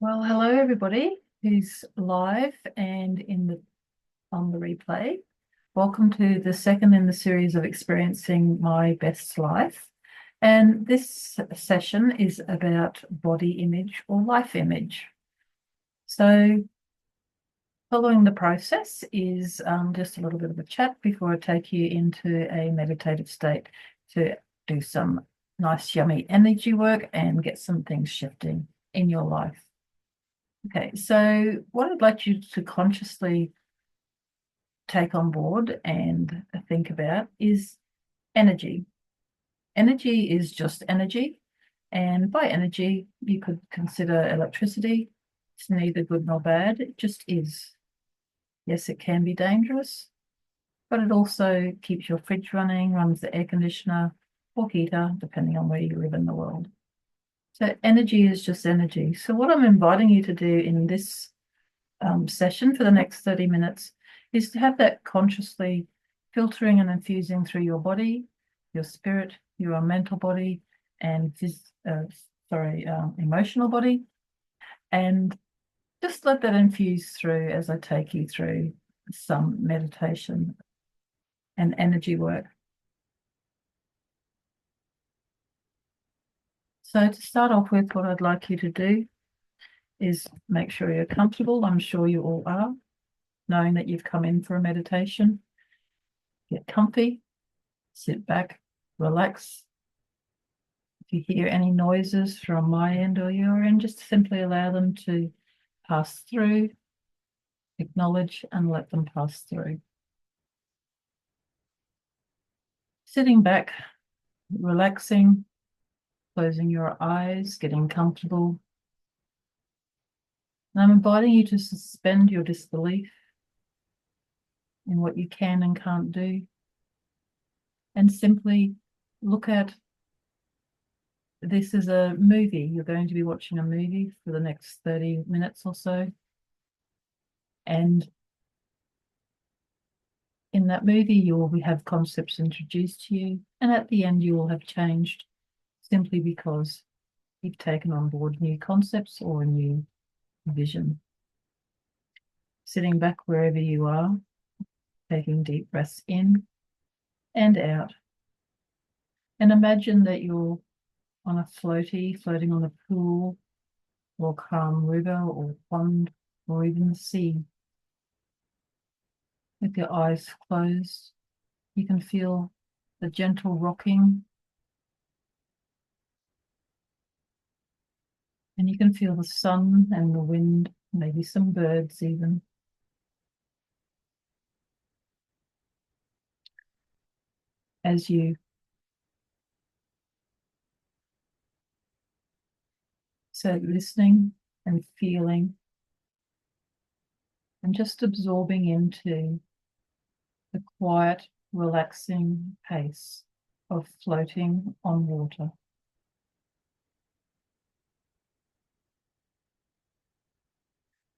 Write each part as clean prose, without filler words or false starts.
Well, hello everybody who's live and on the replay. Welcome to the second in the series of Experiencing My Best Life. And this session is about body image or life image. So following the process is just a little bit of a chat before I take you into a meditative state to do some nice yummy energy work and get some things shifting in your life. Okay, so what I'd like you to consciously take on board and think about is energy. Energy is just energy, and by energy, you could consider electricity. It's neither good nor bad, it just is. Yes, it can be dangerous, but it also keeps your fridge running, runs the air conditioner or heater, depending on where you live in the world. So energy is just energy. So what I'm inviting you to do in this session for the next 30 minutes is to have that consciously filtering and infusing through your body, your spirit, your mental body, and emotional body, and just let that infuse through as I take you through some meditation and energy work. So to start off with, what I'd like you to do is make sure you're comfortable. I'm sure you all are, knowing that you've come in for a meditation. Get comfy, sit back, relax. If you hear any noises from my end or your end, just simply allow them to pass through, acknowledge and let them pass through. Sitting back, relaxing, closing your eyes, getting comfortable. And I'm inviting you to suspend your disbelief in what you can and can't do, and simply look at this as a movie. You're going to be watching a movie for the next 30 minutes or so. And in that movie, you will have concepts introduced to you. And at the end, you will have changed simply because you've taken on board new concepts or a new vision. Sitting back wherever you are, taking deep breaths in and out. And imagine that you're on a floating on a pool or calm river or pond or even the sea. With your eyes closed, you can feel the gentle rocking, and you can feel the sun and the wind, maybe some birds even. As you listening and feeling and just absorbing into the quiet, relaxing pace of floating on water.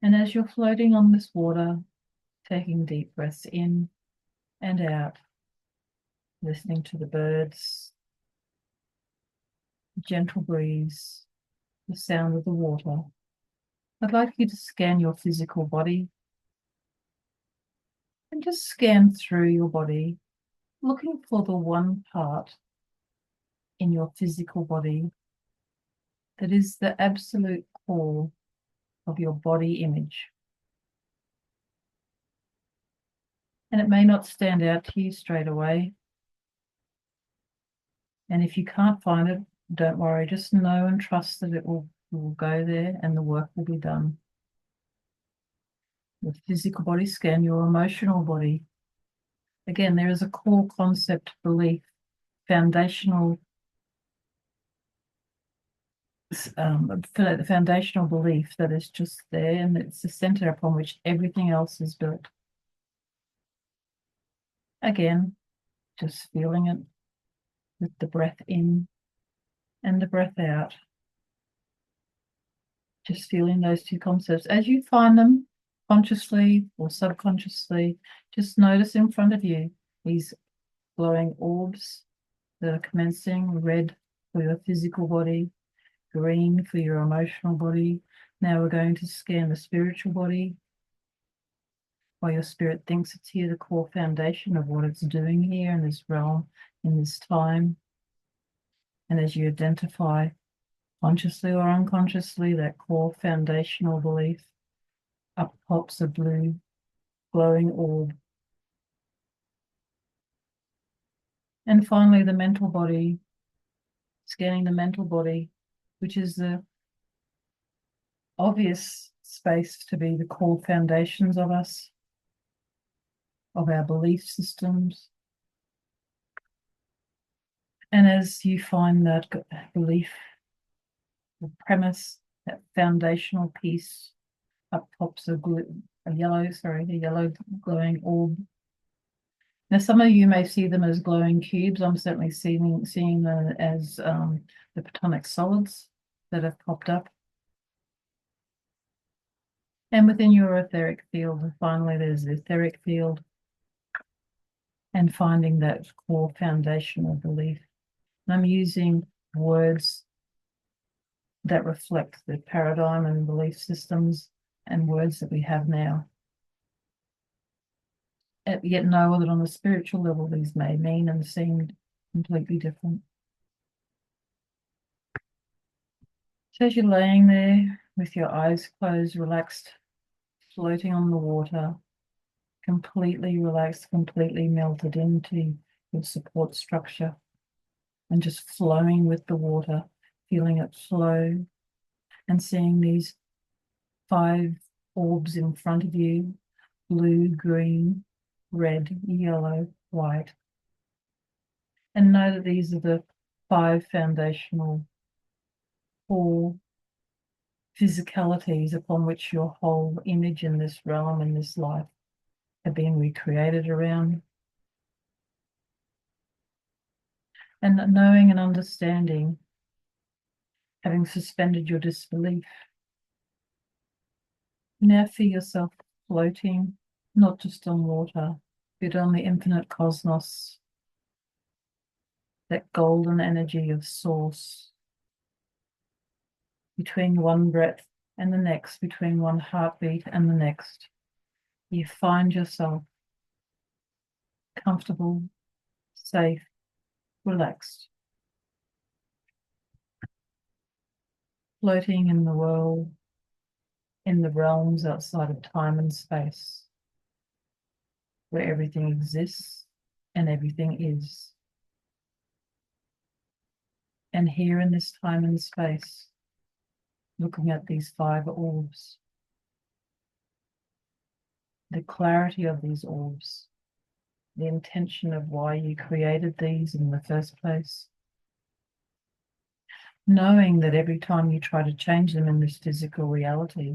And as you're floating on this water, taking deep breaths in and out, listening to the birds, the gentle breeze, the sound of the water, I'd like you to scan your physical body and just scan through your body, looking for the one part in your physical body that is the absolute core of your body image. And it may not stand out to you straight away. And if you can't find it, don't worry, just know and trust that it will go there and the work will be done. Your physical body, scan your emotional body. Again, there is a core concept, belief, foundational belief that is just there, and it's the center upon which everything else is built. Again, just feeling it with the breath in and the breath out. Just feeling those two concepts. As you find them, consciously or subconsciously, just notice in front of you these glowing orbs that are commencing red for your physical body, green for your emotional body. Now we're going to scan the spiritual body. While your spirit thinks it's here, the core foundation of what it's doing here in this realm, in this time. And as you identify, consciously or unconsciously, that core foundational belief, up pops a blue glowing orb. And finally, the mental body, scanning the mental body, which is the obvious space to be the core foundations of us, of our belief systems. And as you find that belief, the premise, that foundational piece, up pops a yellow glowing orb. Now, some of you may see them as glowing cubes. I'm certainly seeing them as the platonic solids that have popped up. And within your etheric field, finally, there's the etheric field, and finding that core foundational belief. And I'm using words that reflect the paradigm and belief systems and words that we have now. Yet know that on a spiritual level, these may mean and seem completely different. So as you're laying there with your eyes closed, relaxed, floating on the water, completely relaxed, completely melted into your support structure, and just flowing with the water, feeling it flow, and seeing these 5 orbs in front of you: blue, green, red, yellow, white. And know that these are the 5 foundational core physicalities upon which your whole image in this realm, in this life, have been recreated around. And knowing and understanding, having suspended your disbelief, now feel yourself floating, not just on water, but on the infinite cosmos, that golden energy of source, between one breath and the next, between one heartbeat and the next. You find yourself comfortable, safe, relaxed, floating in the world, in the realms outside of time and space, where everything exists and everything is. And here in this time and space, looking at these 5 orbs, the clarity of these orbs, the intention of why you created these in the first place, knowing that every time you try to change them in this physical reality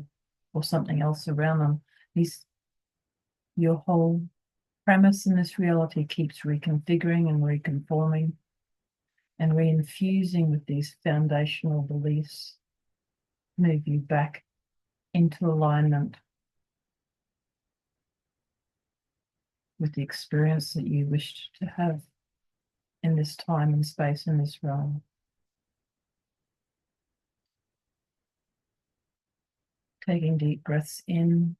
or something else around them, your whole premise in this reality keeps reconfiguring and reconforming and reinfusing with these foundational beliefs, move you back into alignment with the experience that you wished to have in this time and space, in this realm. Taking deep breaths in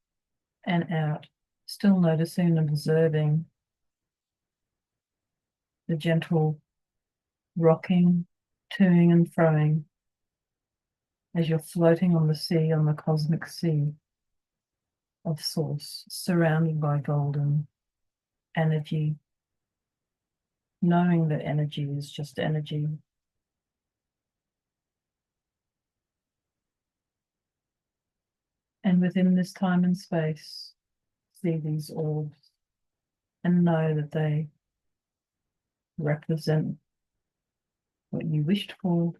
and out, still noticing and observing the gentle rocking, toing and froing as you're floating on the sea, on the cosmic sea of source, surrounded by golden energy, knowing that energy is just energy. And within this time and space, see these orbs and know that they represent what you wished for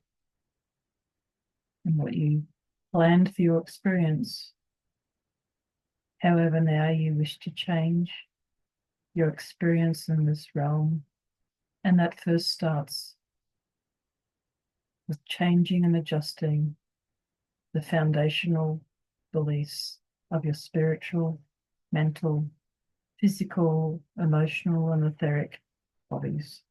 and what you planned for your experience. However, now you wish to change your experience in this realm. And that first starts with changing and adjusting the foundational beliefs of your spiritual, mental, physical, emotional, and etheric bodies.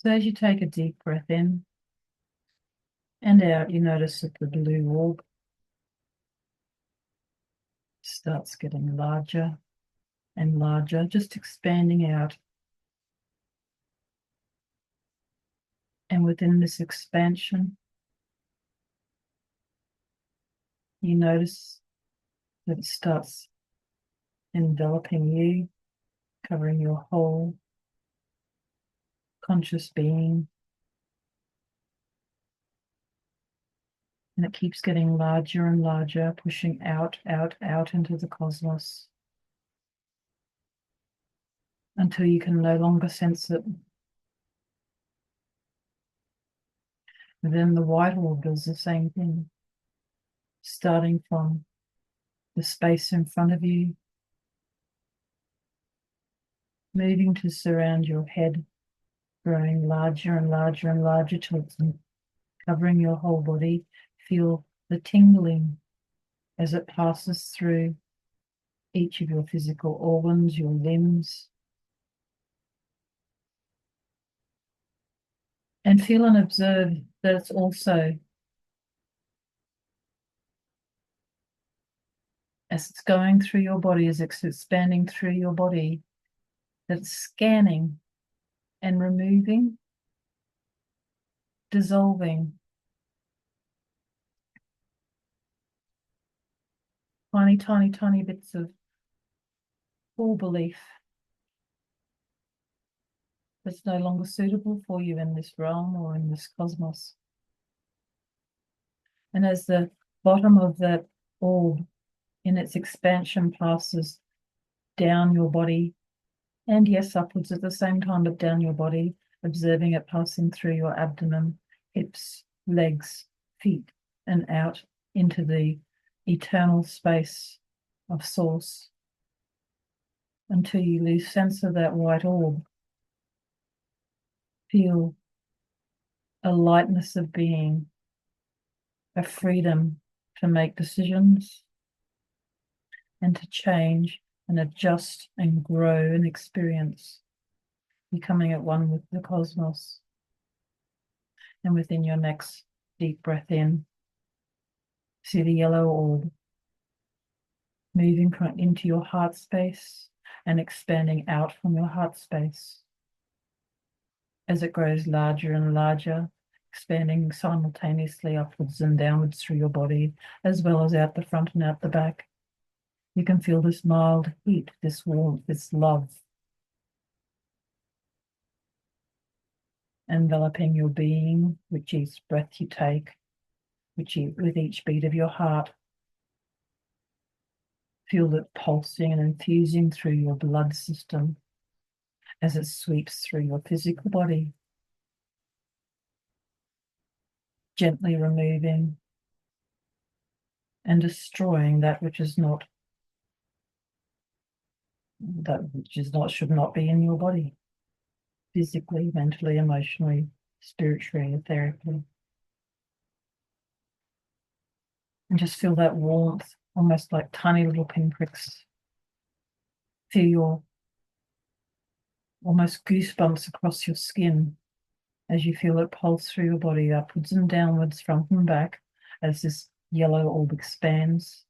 So as you take a deep breath in and out, you notice that the blue orb starts getting larger and larger, just expanding out. And within this expansion, you notice that it starts enveloping you, covering your whole conscious being. And it keeps getting larger and larger, pushing out, out, out into the cosmos until you can no longer sense it. And then the white orb does the same thing, starting from the space in front of you, moving to surround your head, growing larger and larger and larger till it's covering your whole body. Feel the tingling as it passes through each of your physical organs, your limbs. And feel and observe that it's also, as it's going through your body, as it's expanding through your body, that it's scanning and removing, dissolving tiny, tiny, tiny bits of full belief that's no longer suitable for you in this realm or in this cosmos. And as the bottom of that orb in its expansion passes down your body, and yes, upwards at the same time, but down your body, observing it passing through your abdomen, hips, legs, feet, and out into the eternal space of source until you lose sense of that white orb. Feel a lightness of being, a freedom to make decisions and to change and adjust and grow and experience, becoming at one with the cosmos. And within your next deep breath in, see the yellow orb moving into your heart space and expanding out from your heart space as it grows larger and larger, expanding simultaneously upwards and downwards through your body, as well as out the front and out the back. You can feel this mild heat, this warmth, this love enveloping your being with each breath you take, with each beat of your heart. Feel it pulsing and infusing through your blood system as it sweeps through your physical body, gently removing and destroying that which is not, should not be in your body, physically, mentally, emotionally, spiritually, etherically. And just feel that warmth, almost like tiny little pinpricks. Feel your almost goosebumps across your skin as you feel it pulse through your body, upwards and downwards, front and back, as this yellow orb expands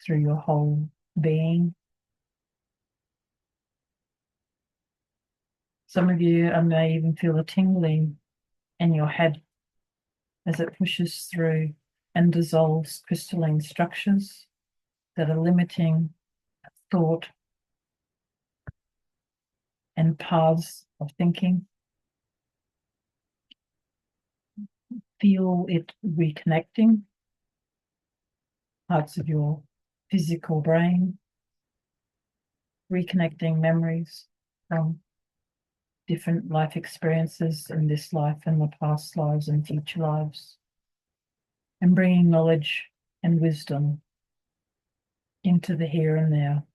through your whole being. Some of you may even feel a tingling in your head as it pushes through and dissolves crystalline structures that are limiting thought and paths of thinking. Feel it reconnecting parts of your physical brain, reconnecting memories from different life experiences in this life and the past lives and future lives, and bringing knowledge and wisdom into the here and now.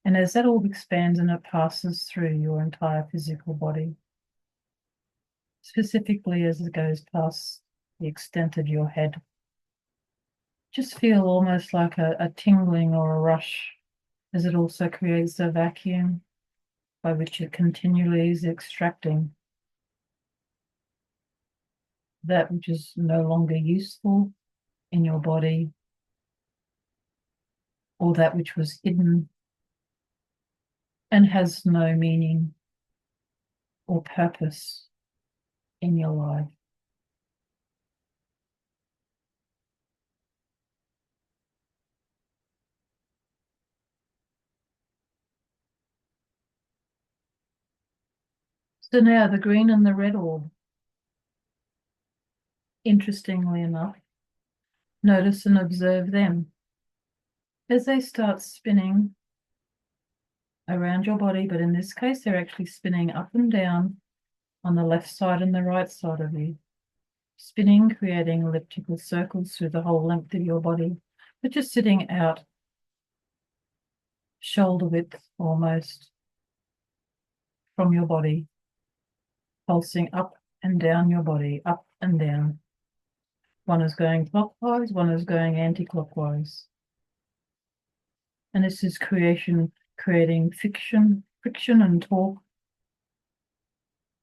And as that orb expands and it passes through your entire physical body, specifically as it goes past the extent of your head, just feel almost like a tingling or a rush, as it also creates a vacuum by which it continually is extracting that which is no longer useful in your body, or that which was hidden and has no meaning or purpose in your life. So now the green and the red orb, interestingly enough, notice and observe them as they start spinning around your body, but in this case, they're actually spinning up and down on the left side and the right side of you, spinning, creating elliptical circles through the whole length of your body, but just sitting out shoulder width almost from your body, pulsing up and down your body, up and down. One is going clockwise, one is going anti-clockwise. And this is creating friction and torque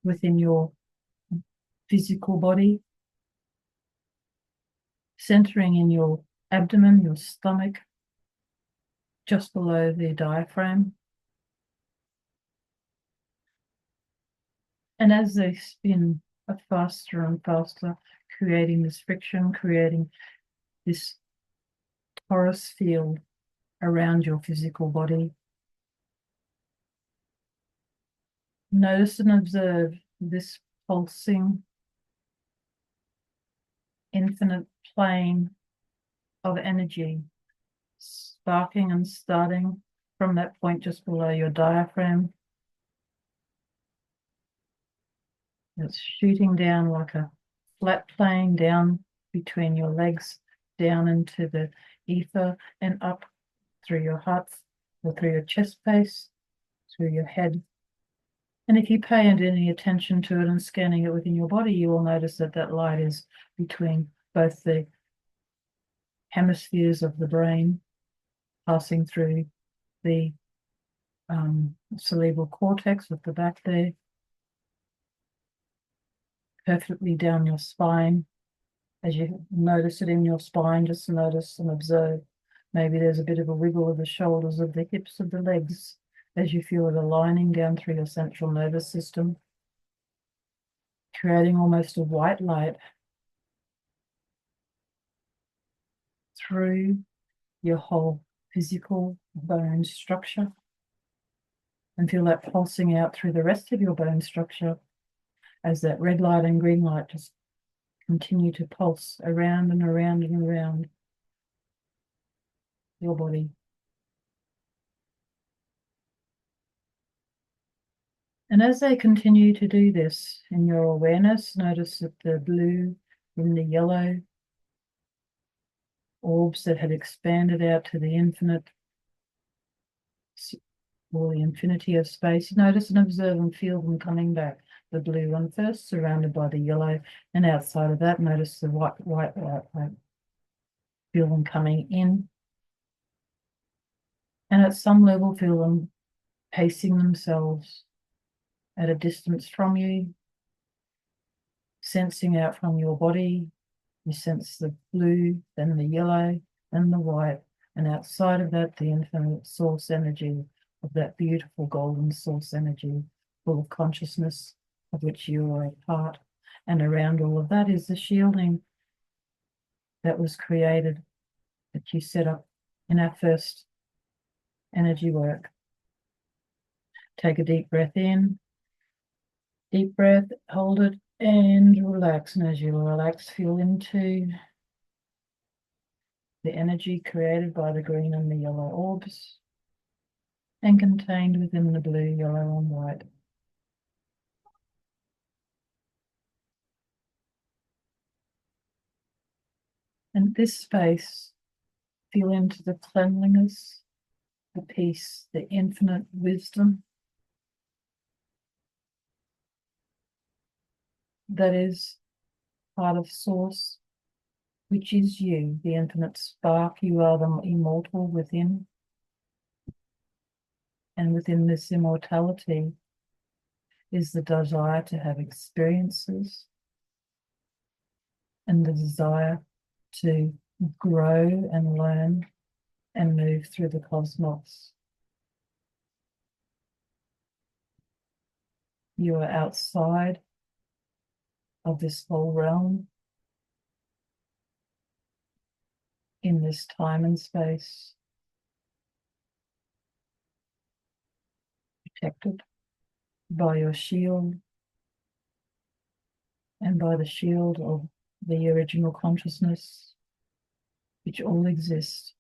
within your physical body, centering in your abdomen, your stomach, just below the diaphragm. And as they spin faster and faster, creating this friction, creating this torus field around your physical body. Notice and observe this pulsing, infinite plane of energy, sparking and starting from that point just below your diaphragm. It's shooting down like a flat plane down between your legs, down into the ether and up through your heart or through your chest space, through your head. And if you pay any attention to it and scanning it within your body, you will notice that that light is between both the hemispheres of the brain, passing through the cerebral cortex at the back there, perfectly down your spine. As you notice it in your spine, just notice and observe. Maybe there's a bit of a wiggle of the shoulders, of the hips, of the legs, as you feel it aligning down through your central nervous system, creating almost a white light through your whole physical bone structure, and feel that pulsing out through the rest of your bone structure as that red light and green light just continue to pulse around and around and around your body. And as they continue to do this in your awareness, notice that the blue and the yellow orbs that had expanded out to the infinite or the infinity of space, notice and observe and feel them coming back. The blue one first, surrounded by the yellow, and outside of that, notice the white. Feel them coming in. And at some level, feel them pacing themselves at a distance from you, sensing out from your body. You sense the blue, then the yellow, then the white, and outside of that, the infinite source energy of that beautiful golden source energy, full of consciousness of which you are a part. And around all of that is the shielding that was created, that you set up in our first energy work. Take a deep breath in, deep breath, hold it, and relax. And as you relax, feel into the energy created by the green and the yellow orbs and contained within the blue, yellow, and white. And this space, feel into the cleanliness, the peace, the infinite wisdom that is part of Source, which is you, the infinite spark. You are the immortal within. And within this immortality is the desire to have experiences and the desire to grow and learn and move through the cosmos. You are outside of this whole realm, in this time and space, protected by your shield and by the shield of the original consciousness, which all exist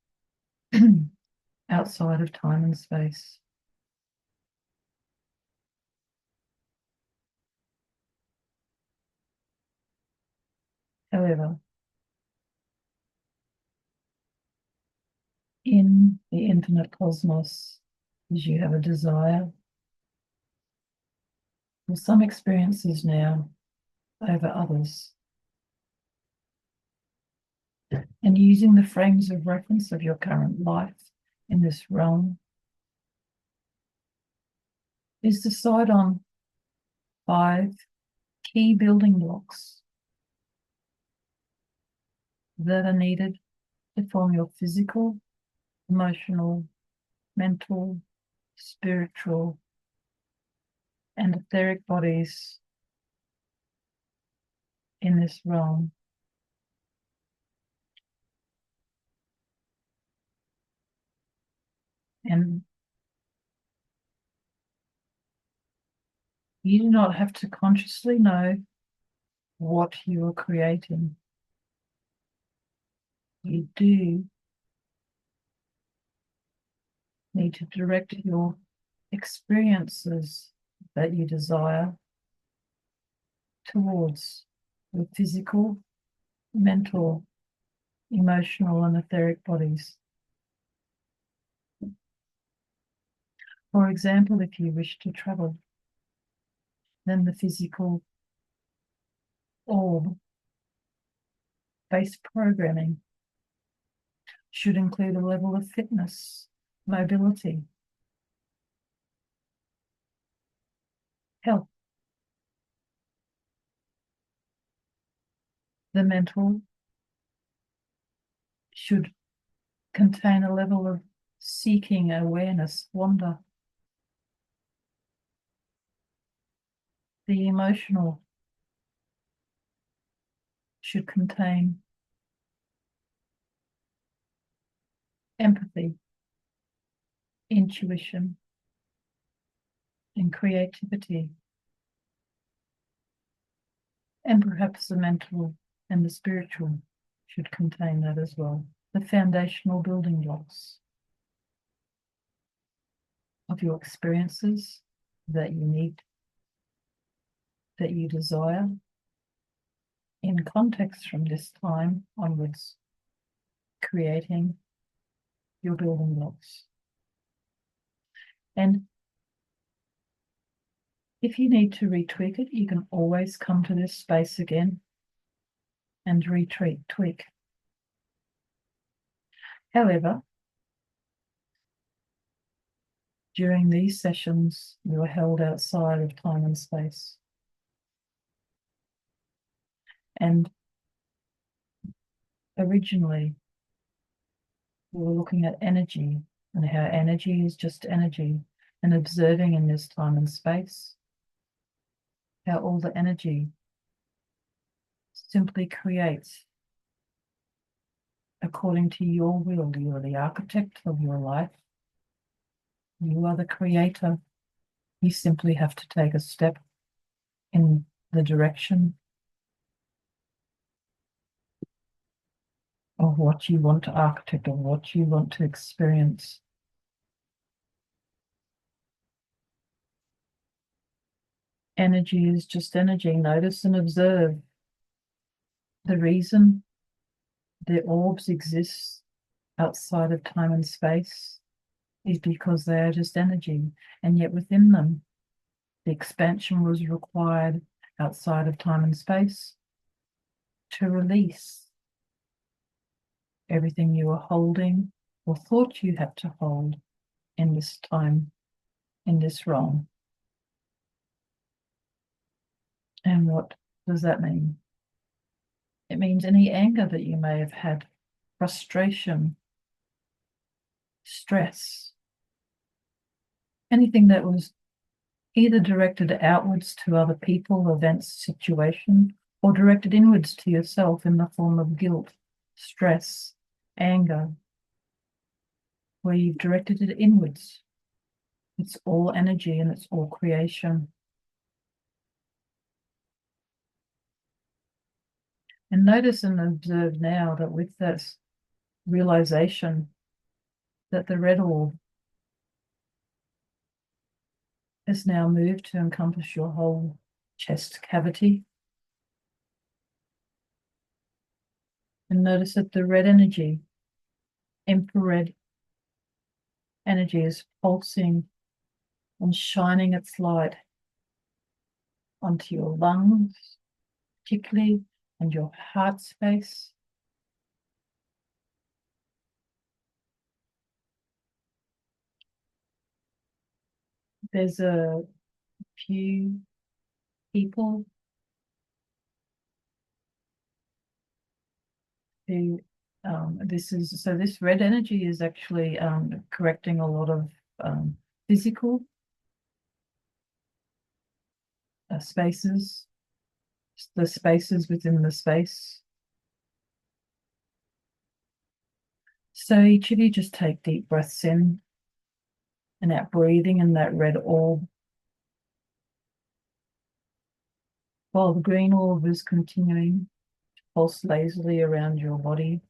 outside of time and space. However, in the infinite cosmos, as you have a desire for some experiences now over others, and using the frames of reference of your current life in this realm, is decide on 5 key building blocks that are needed to form your physical, emotional, mental, spiritual, and etheric bodies in this realm. And you do not have to consciously know what you are creating. You do need to direct your experiences that you desire towards your physical, mental, emotional, and etheric bodies. For example, if you wish to travel, then the physical orb-based programming should include a level of fitness, mobility, health. The mental should contain a level of seeking, awareness, wonder. The emotional should contain empathy, intuition, and creativity. And perhaps the mental and the spiritual should contain that as well. The foundational building blocks of your experiences that you need, that you desire, in context from this time onwards, creating your building blocks. And if you need to retweak it, you can always come to this space again and tweak. However, during these sessions, you are held outside of time and space. And originally, we were looking at energy and how energy is just energy, and observing in this time and space how all the energy simply creates according to your will. You are the architect of your life. You are the creator. You simply have to take a step in the direction of what you want to architect, of what you want to experience. Energy is just energy. Notice and observe. The reason the orbs exist outside of time and space is because they are just energy, and yet within them, the expansion was required outside of time and space to release everything you were holding or thought you had to hold in this time, in this realm. And what does that mean? It means any anger that you may have had, frustration, stress, anything that was either directed outwards to other people, events, situation, or directed inwards to yourself in the form of guilt, stress, anger, where you've directed it inwards. It's all energy and it's all creation. And notice and observe now that with this realization that the red orb has now moved to encompass your whole chest cavity. And notice that the red energy, infrared energy, is pulsing and shining its light onto your lungs, particularly, and your heart space. There's a few people who this red energy is actually correcting a lot of physical spaces, the spaces within the space. So each of you just take deep breaths in and out, breathing in that red orb, while the green orb is continuing to pulse lazily around your body.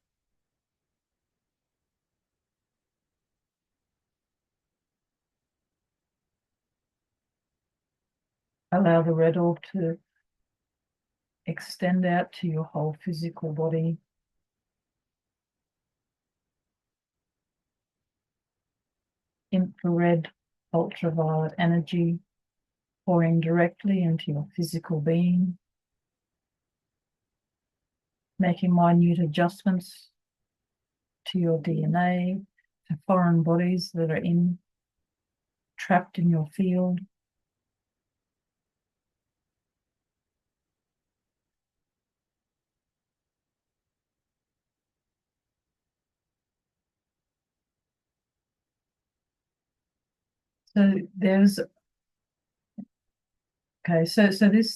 Allow the red orb to extend out to your whole physical body. Infrared, ultraviolet energy pouring directly into your physical being, making minute adjustments to your DNA, to foreign bodies that are trapped in your field. So there's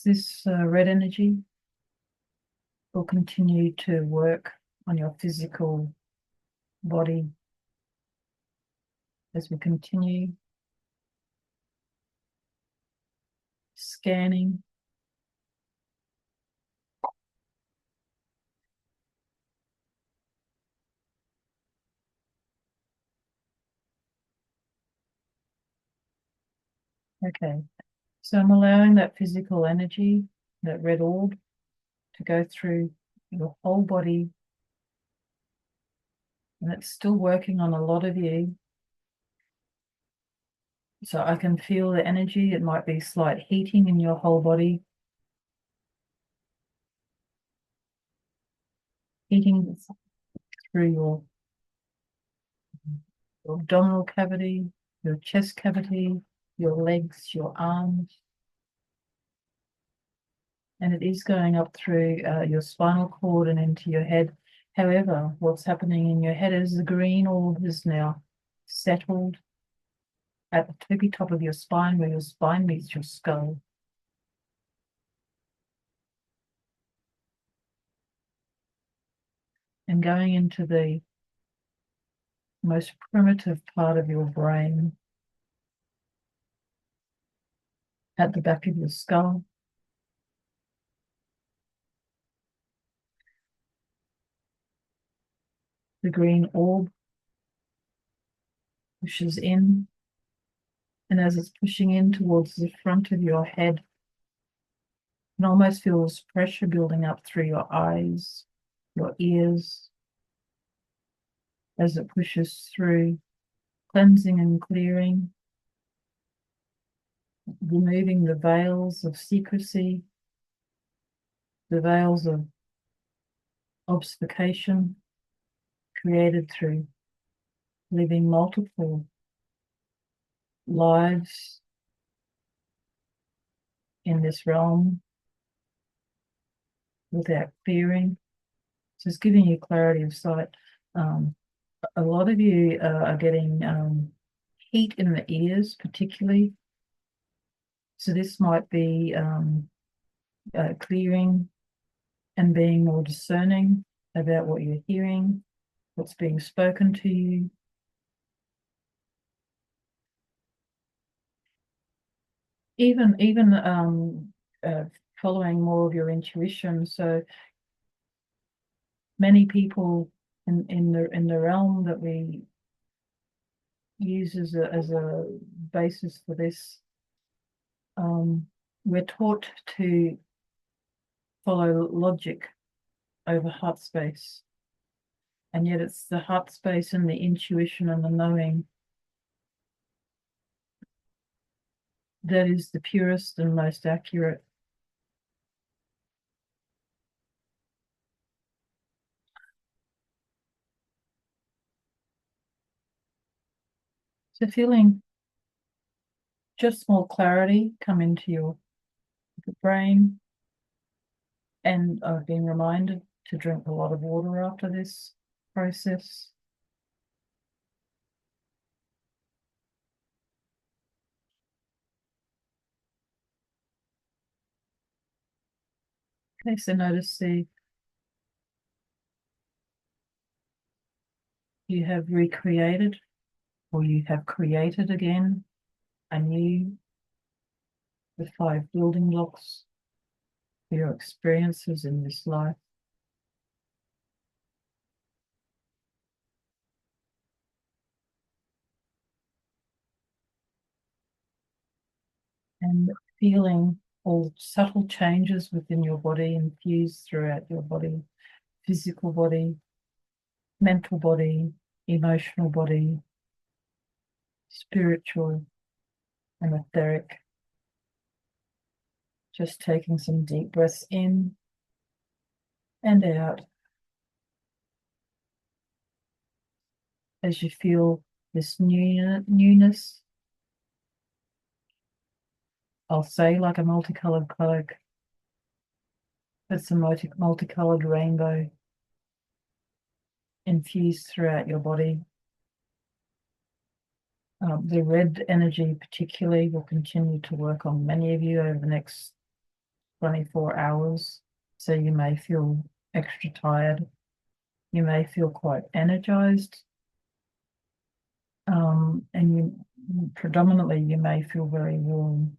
this red energy will continue to work on your physical body as we continue scanning. Okay, so I'm allowing that physical energy, that red orb, to go through your whole body, and it's still working on a lot of you. So I can feel the energy. It might be slight heating in your whole body, heating through your abdominal cavity, your chest cavity, your legs, your arms. And it is going up through your spinal cord and into your head. However, what's happening in your head is the green orb is now settled at the tippy top of your spine, where your spine meets your skull. And going into the most primitive part of your brain, at the back of your skull. The green orb pushes in, and as it's pushing in towards the front of your head, it almost feels pressure building up through your eyes, your ears, as it pushes through, cleansing and clearing, removing the veils of secrecy, the veils of obfuscation created through living multiple lives in this realm without fearing. So it's giving you clarity of sight. A lot of you are getting heat in the ears, particularly. So this might be clearing and being more discerning about what you're hearing, what's being spoken to you. Even following more of your intuition. So many people in the realm that we use as a basis for this, we're taught to follow logic over heart space, and yet it's the heart space and the intuition and the knowing that is the purest and most accurate. So feeling just more clarity come into your brain, and I've been reminded to drink a lot of water after this process. Okay, so notice you have recreated, or you have created again anew the 5 building blocks for your experiences in this life. And feeling all subtle changes within your body infused throughout your body, physical body, mental body, emotional body, spiritual and etheric. Just taking some deep breaths in and out as you feel this newness. I'll say like a multicolored cloak. It's a multicolored rainbow infused throughout your body. The red energy particularly will continue to work on many of you over the next 24 hours. So you may feel extra tired. You may feel quite energized. And you predominantly, you may feel very warm.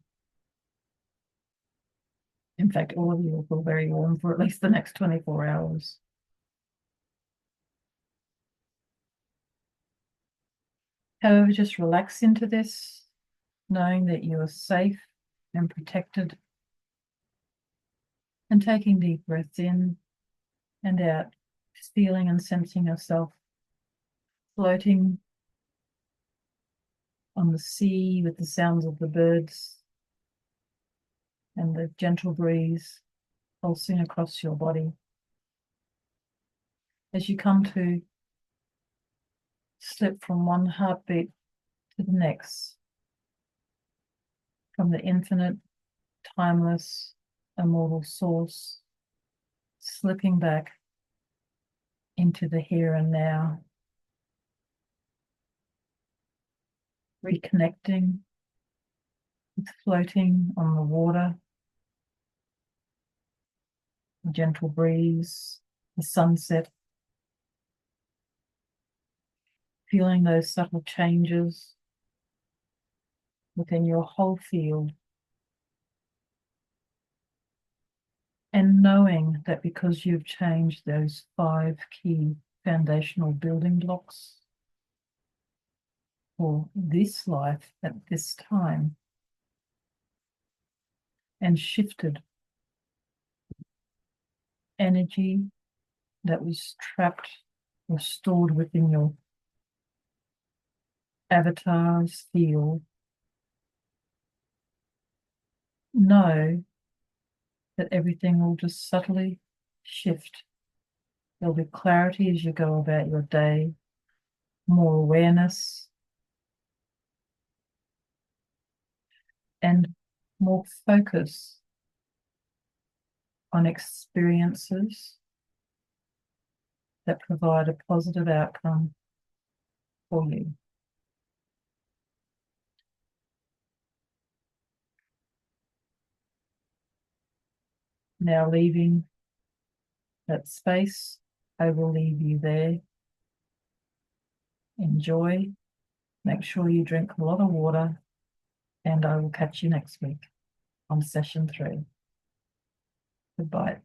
In fact, all of you will feel very warm for at least the next 24 hours. However, just relax into this, knowing that you are safe and protected, and taking deep breaths in and out, feeling and sensing yourself floating on the sea with the sounds of the birds and the gentle breeze pulsing across your body. As you come to slip from one heartbeat to the next, from the infinite, timeless, immortal source, slipping back into the here and now, reconnecting with floating on the water, the gentle breeze, the sunset, feeling those subtle changes within your whole field, and knowing that because you've changed those 5 key foundational building blocks for this life at this time, and shifted energy that was trapped or stored within your avatar's field, know that everything will just subtly shift. There'll be clarity as you go about your day, more awareness, and more focus on experiences that provide a positive outcome for you. Now leaving that space, I will leave you there. Enjoy. Make sure you drink a lot of water, and I will catch you next week on session 3. Goodbye.